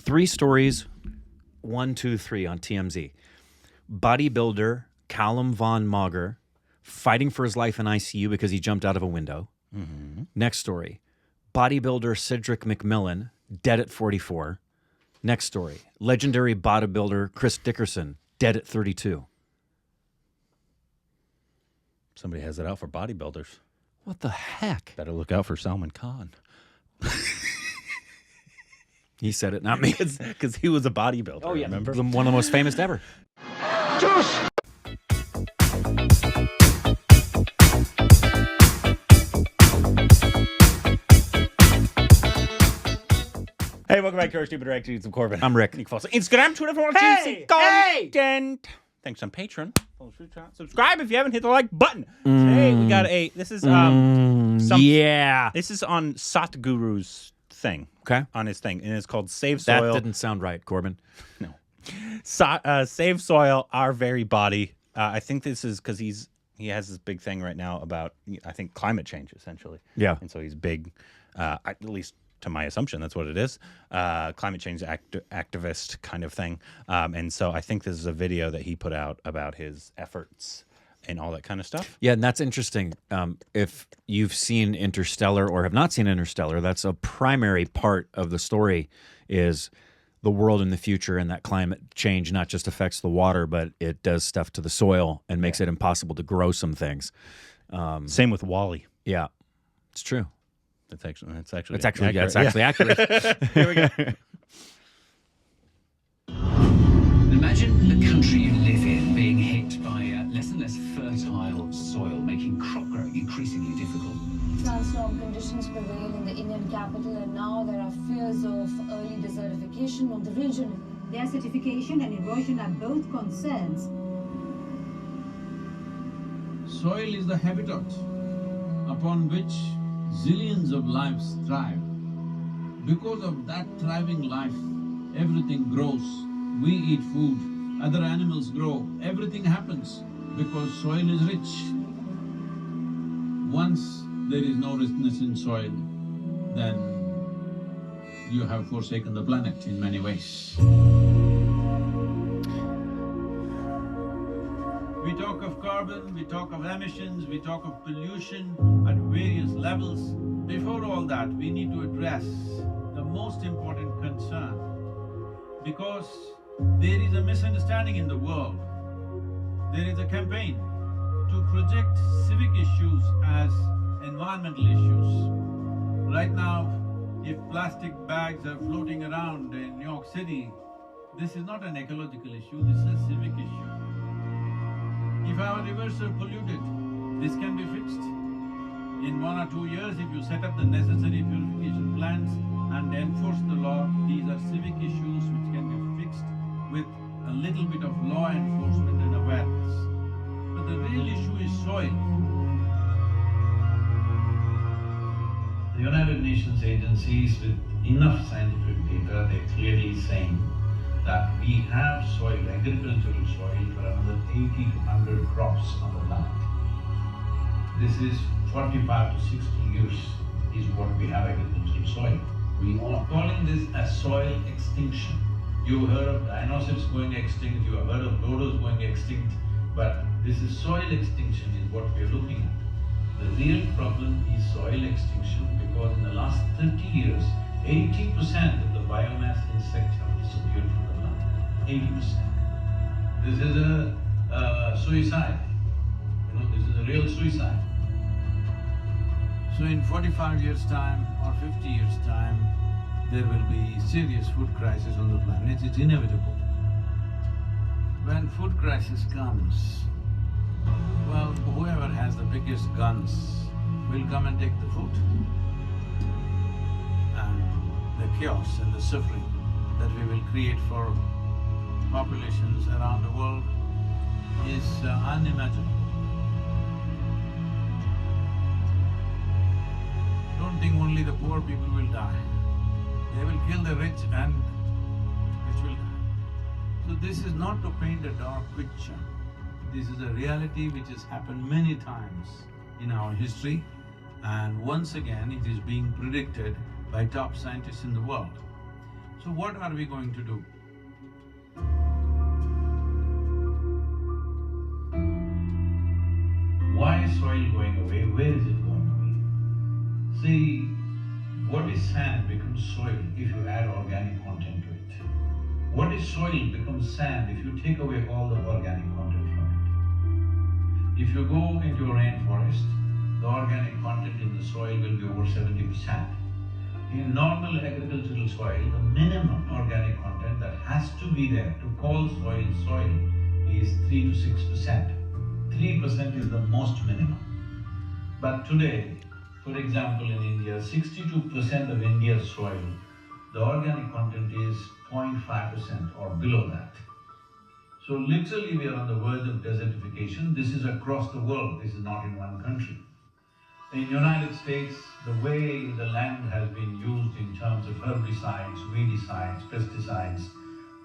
3 stories, 1, 2, 3 on TMZ. Bodybuilder Callum Von Mauger fighting for his life in ICU because he jumped out of a window. Mm-hmm. Next story. Bodybuilder Cedric McMillan, dead at 44. Next story. Legendary bodybuilder Chris Dickerson, dead at 32. Somebody has it out for bodybuilders. What the heck? Better look out for Salman Khan. He said it, not me. Because he was a bodybuilder, Oh, yeah. remember? One of the most famous ever. Hey, welcome back to our Stupid Reactions of Corbin. I'm Rick. You can follow us on Instagram, Twitter for more juicy content. Thanks on Patreon. Subscribe if you haven't hit the like button. Today we got this is yeah. This is on Sadhguru's thing. Okay. On his thing, and it's called Save Soil. That didn't sound right, Corbin. No. Save Soil, Our Very Body. I think this is because he has this big thing right now about, I think, climate change, essentially. Yeah. And so he's big, at least to my assumption, that's what it is. Climate change activist kind of thing. And so I think this is a video that he put out about his efforts and all that kind of stuff. Yeah, and that's interesting. If you've seen Interstellar or have not seen Interstellar, that's a primary part of the story is the world in the future, and that climate change not just affects the water, but it does stuff to the soil and makes it impossible to grow some things. Same with Wall-E. Yeah, it's true. It's actually accurate. Yeah, it's actually accurate. Here we go. Imagine the country you live in being hit by less and less fertile soil, making crop growing increasingly difficult. Sandstorm conditions prevail in the Indian capital, and now there are fears of early desertification of the region. Desertification and erosion are both concerns. Soil is the habitat upon which zillions of lives thrive. Because of that thriving life, everything grows. We eat food, other animals grow, everything happens because soil is rich. Once there is no richness in soil, then you have forsaken the planet in many ways. We talk of carbon, we talk of emissions, we talk of pollution at various levels. Before all that, we need to address the most important concern, because there is a misunderstanding in the world. There is a campaign to project civic issues as environmental issues. Right now, if plastic bags are floating around in New York City, this is not an ecological issue, this is a civic issue. If our rivers are polluted, this can be fixed. In 1 or 2 years, if you set up the necessary purification plants and enforce the law, these are civic issues which can be fixed with a little bit of law enforcement and awareness. But the real issue is soil. The United Nations agencies, with enough scientific data, they're clearly saying that we have soil, agricultural soil, for another 80 to 100 crops on the land. This is 45 to 60 years is what we have agricultural soil. We are calling this a soil extinction. You heard of dinosaurs going extinct, you have heard of dodos going extinct, but this is soil extinction is what we are looking at. The real problem is soil extinction, because in the last 30 years, 80% of the biomass insects have disappeared from the land. 80%. This is a suicide. This is a real suicide. So in 45 years' time or 50 years' time, there will be serious food crisis on the planet. It's inevitable. When food crisis comes, well, whoever has the biggest guns will come and take the food. And the chaos and the suffering that we will create for populations around the world is unimaginable. Don't think only the poor people will die. They will kill the rich and rich will die. So this is not to paint a dark picture. This is a reality which has happened many times in our history, and once again it is being predicted by top scientists in the world. So what are we going to do? Why is soil going away? Where is it going away? See, what is sand becomes soil if you add organic content to it. What is soil becomes sand if you take away all the organic content from it. If you go into a rainforest, the organic content in the soil will be over 70%. In normal agricultural soil, the minimum organic content that has to be there to call soil soil is 3 to 6%. 3% is the most minimum. But today, for example, in India, 62% of India's soil, the organic content is 0.5% or below that. So literally we are on the verge of desertification. This is across the world, this is not in one country. In United States, the way the land has been used in terms of herbicides, weedicides, pesticides,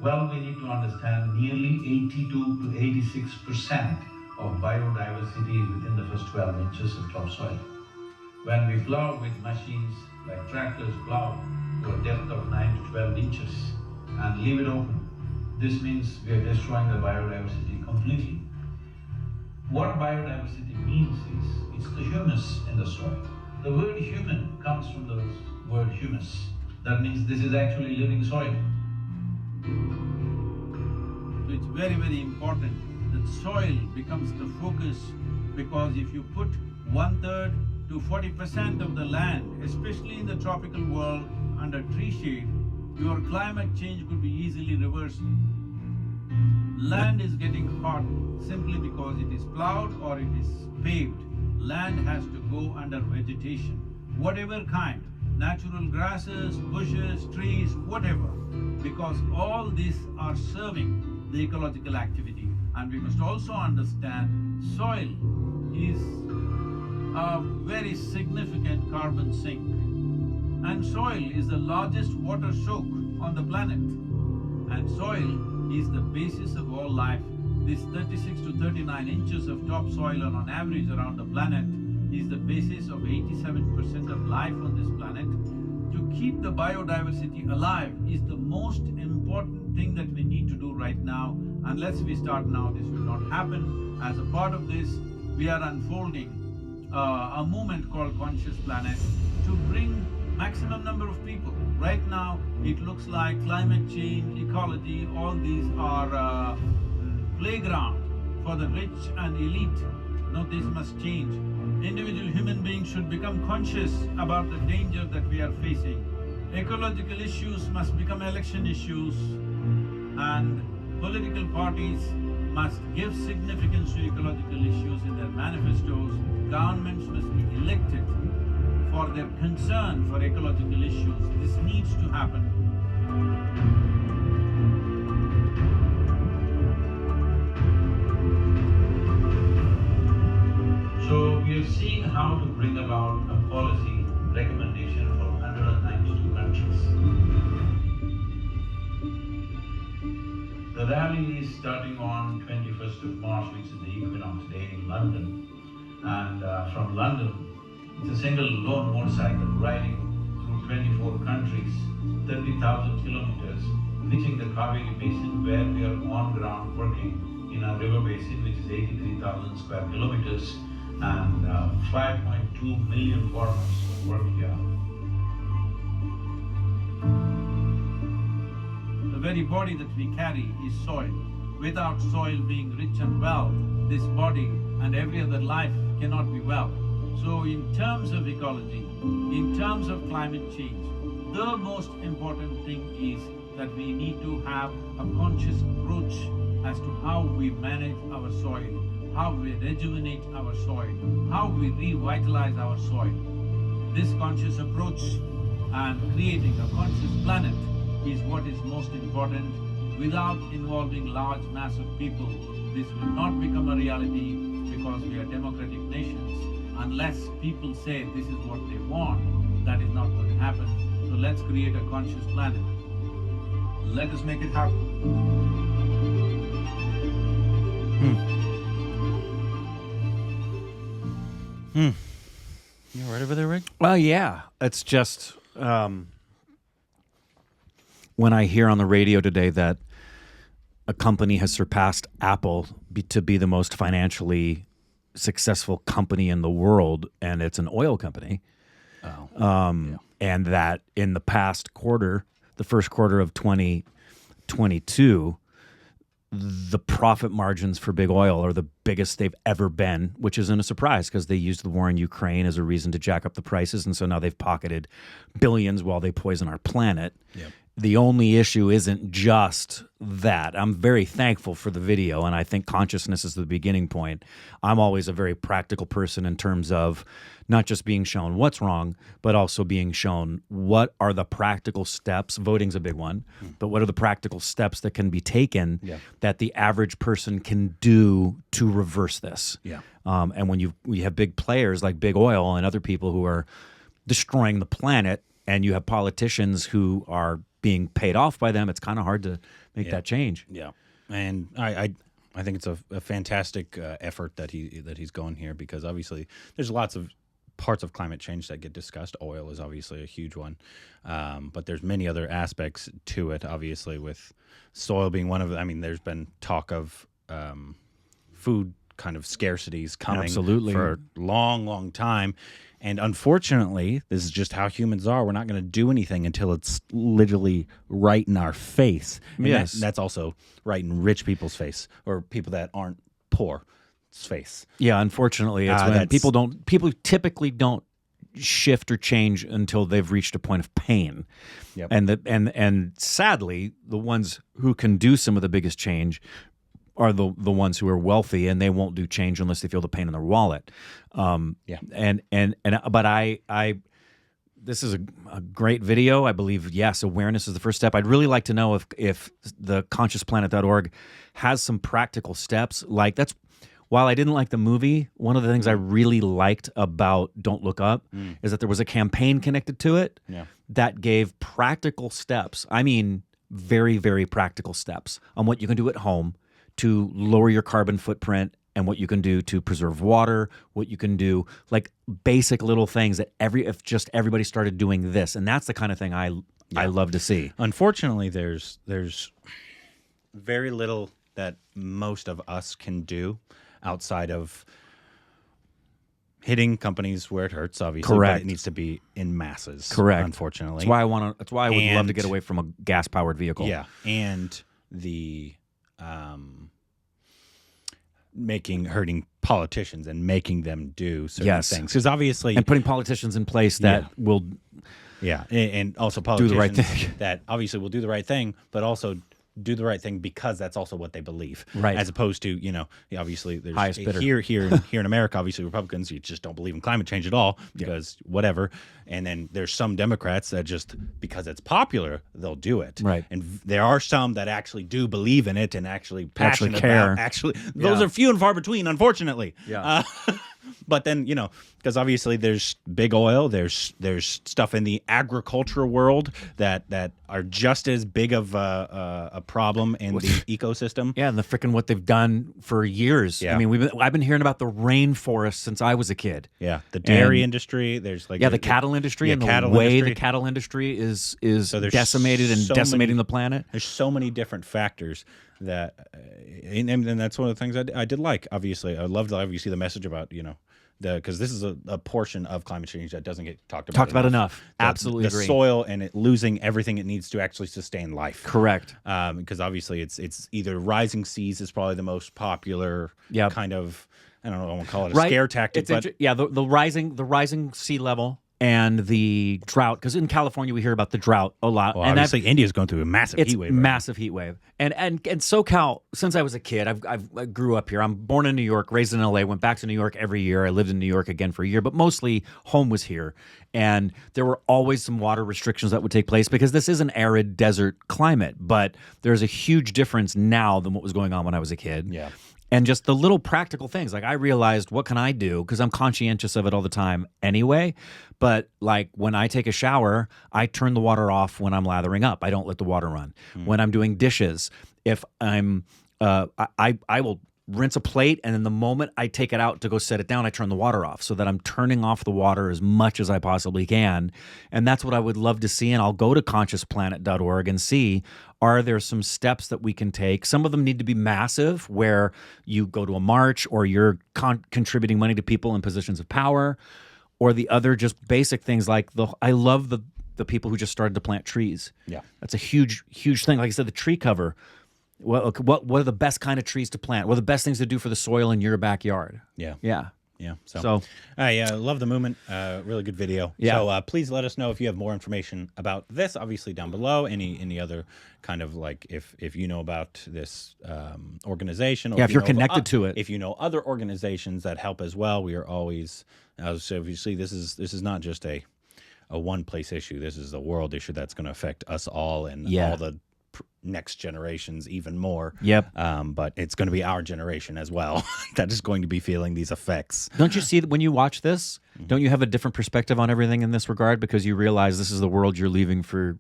well, we need to understand nearly 82 to 86% of biodiversity is within the first 12 inches of topsoil. When we plow with machines like tractors plow to a depth of 9 to 12 inches and leave it open, this means we are destroying the biodiversity completely. What biodiversity means is, it's the humus in the soil. The word human comes from the word humus. That means this is actually living soil. So it's very, very important that soil becomes the focus, because if you put 1/3 to 40% of the land, especially in the tropical world, under tree shade, your climate change could be easily reversed. Land is getting hot simply because it is plowed or it is paved. Land has to go under vegetation, whatever kind, natural grasses, bushes, trees, whatever, because all these are serving the ecological activity. And we must also understand soil is a very significant carbon sink. And soil is the largest water soak on the planet. And soil is the basis of all life. This 36 to 39 inches of topsoil on average around the planet is the basis of 87% of life on this planet. To keep the biodiversity alive is the most important thing that we need to do right now. Unless we start now, this will not happen. As a part of this, we are unfolding a movement called Conscious Planet to bring maximum number of people. Right now, it looks like climate change, ecology, all these are playground for the rich and elite. No, this must change. Individual human beings should become conscious about the danger that we are facing. Ecological issues must become election issues, and political parties must give significance to ecological issues in their manifestos. Governments must be elected for their concern for ecological issues. This needs to happen. So we have seen how to bring about a policy recommendation for 192 countries. The rally is starting on 21st of March, which is the equinox day in London. And from London, it's a single lone motorcycle riding through 24 countries, 30,000 kilometers, reaching the Kaveri Basin, where we are on ground working in a river basin which is 83,000 square kilometers, and 5.2 million farmers work here. The very body that we carry is soil. Without soil being rich and well, this body and every other life cannot be well. So in terms of ecology, in terms of climate change, the most important thing is that we need to have a conscious approach as to how we manage our soil, how we rejuvenate our soil, how we revitalize our soil. This conscious approach and creating a conscious planet is what is most important. Without involving large mass of people, this will not become a reality, because we are democratic nations. Unless people say this is what they want, that is not going to happen. So let's create a conscious planet. Let us make it happen. You all right over there, Rick? Well, yeah, it's just when I hear on the radio today that a company has surpassed Apple to be the most financially successful company in the world, and it's an oil company, and that in the past quarter, the first quarter of 2022, the profit margins for big oil are the biggest they've ever been, which isn't a surprise because they used the war in Ukraine as a reason to jack up the prices. And so now they've pocketed billions while they poison our planet. Yep. The only issue isn't just that. I'm very thankful for the video, and I think consciousness is the beginning point. I'm always a very practical person in terms of not just being shown what's wrong, but also being shown what are the practical steps. Voting's a big one, but what are the practical steps that can be taken that the average person can do to reverse this? Yeah. And when you have big players like big oil and other people who are destroying the planet, and you have politicians who are being paid off by them, it's kind of hard to make that change. Yeah, and I think it's a fantastic effort that he's going here, because obviously there's lots of parts of climate change that get discussed. Oil is obviously a huge one, but there's many other aspects to it. Obviously, with soil being one of them. I mean, there's been talk of food kind of scarcities coming for a long, long time. And unfortunately, this is just how humans are. We're not going to do anything until it's literally right in our face. And yes. that's also right in rich people's face, or people that aren't poor's face. Yeah, unfortunately, it's when people typically don't shift or change until they've reached a point of pain. Yep. And sadly, the ones who can do some of the biggest change are the ones who are wealthy, and they won't do change unless they feel the pain in their wallet. But this is a great video. I believe, yes, awareness is the first step. I'd really like to know if the consciousplanet.org has some practical steps. Like, that's, while I didn't like the movie, one of the things I really liked about Don't Look Up is that there was a campaign connected to it that gave practical steps. I mean, very, very practical steps on what you can do at home to lower your carbon footprint, and what you can do to preserve water, what you can do, like basic little things that if just everybody started doing this. And that's the kind of thing I love to see. Unfortunately, there's very little that most of us can do outside of hitting companies where it hurts, obviously. Correct. But it needs to be in masses. Correct. Unfortunately. That's why I would love to get away from a gas-powered vehicle. Yeah. And the hurting politicians and making them do certain things, because obviously, and putting politicians in place that will and also politicians do the right thing, that obviously will do the right thing, but also do the right thing because that's also what they believe, right? As opposed to, obviously there's highest bidder. here in America, obviously Republicans, you just don't believe in climate change at all because whatever, and then there's some Democrats that just because it's popular they'll do it, right? And there are some that actually do believe in it and actually passionate care. Those are few and far between, unfortunately. Yeah. But then, because obviously there's big oil, there's stuff in the agricultural world that are just as big of a problem in the ecosystem. Yeah, and the frickin' what they've done for years. Yeah. I mean, I've been hearing about the rainforest since I was a kid. Yeah, the dairy industry. There's the cattle industry, and the the cattle industry is decimated and decimating the planet. There's so many different factors that, and that's one of the things I did like. Obviously, I loved obviously the message about because this is a portion of climate change that doesn't get talked about enough. Absolutely the agree. Soil and it losing everything it needs to actually sustain life. Correct. Because obviously it's either rising seas is probably the most popular kind of, I don't know, I won't call it a scare tactic, but the rising sea level and the drought, because in California we hear about the drought a lot. Well, and obviously India's going through a massive heat wave. Massive heat wave. And SoCal, since I was a kid, I grew up here. I'm born in New York, raised in LA, went back to New York every year. I lived in New York again for a year, but mostly home was here. And there were always some water restrictions that would take place because this is an arid desert climate, but there's a huge difference now than what was going on when I was a kid. Yeah. And just the little practical things. Like, I realized, what can I do? Because I'm conscientious of it all the time anyway. But like when I take a shower, I turn the water off when I'm lathering up. I don't let the water run. When I'm doing dishes, if I'm, I will rinse a plate, and then the moment I take it out to go set it down, I turn the water off so that I'm turning off the water as much as I possibly can. And that's what I would love to see. And I'll go to consciousplanet.org and see, are there some steps that we can take? Some of them need to be massive, where you go to a march or you're contributing money to people in positions of power, or the other just basic things like I love the people who just started to plant trees. Yeah. That's a huge, huge thing. Like I said, the tree cover. Well, what are the best kind of trees to plant? What are the best things to do for the soil in your backyard? Yeah. Yeah. Yeah. So I love the movement. Really good video. Yeah. So please let us know if you have more information about this, obviously down below. Any other kind of like, if you know about this organization. Or yeah, if you're you know connected to it. If you know other organizations that help as well, we are always, so if you see, this is not just a one place issue. This is a world issue that's going to affect us all and all the next generations even more. Yep. But it's going to be our generation as well that is going to be feeling these effects. Don't you see that when you watch this, don't you have a different perspective on everything in this regard, because you realize this is the world you're leaving for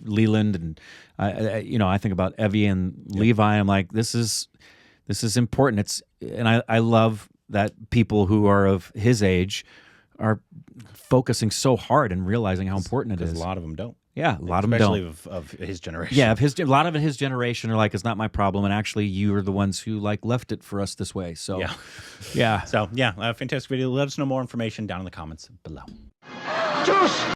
Leland, and I think about Evie and Levi. I'm like, this is important. I love that people who are of his age are focusing so hard and realizing how important it is. A lot of them don't. Yeah, a lot of them don't. Especially of his generation. Yeah, a lot of his generation are like, it's not my problem, and actually you are the ones who like left it for us this way. So yeah. So fantastic video. Let us know more information down in the comments below. Juice!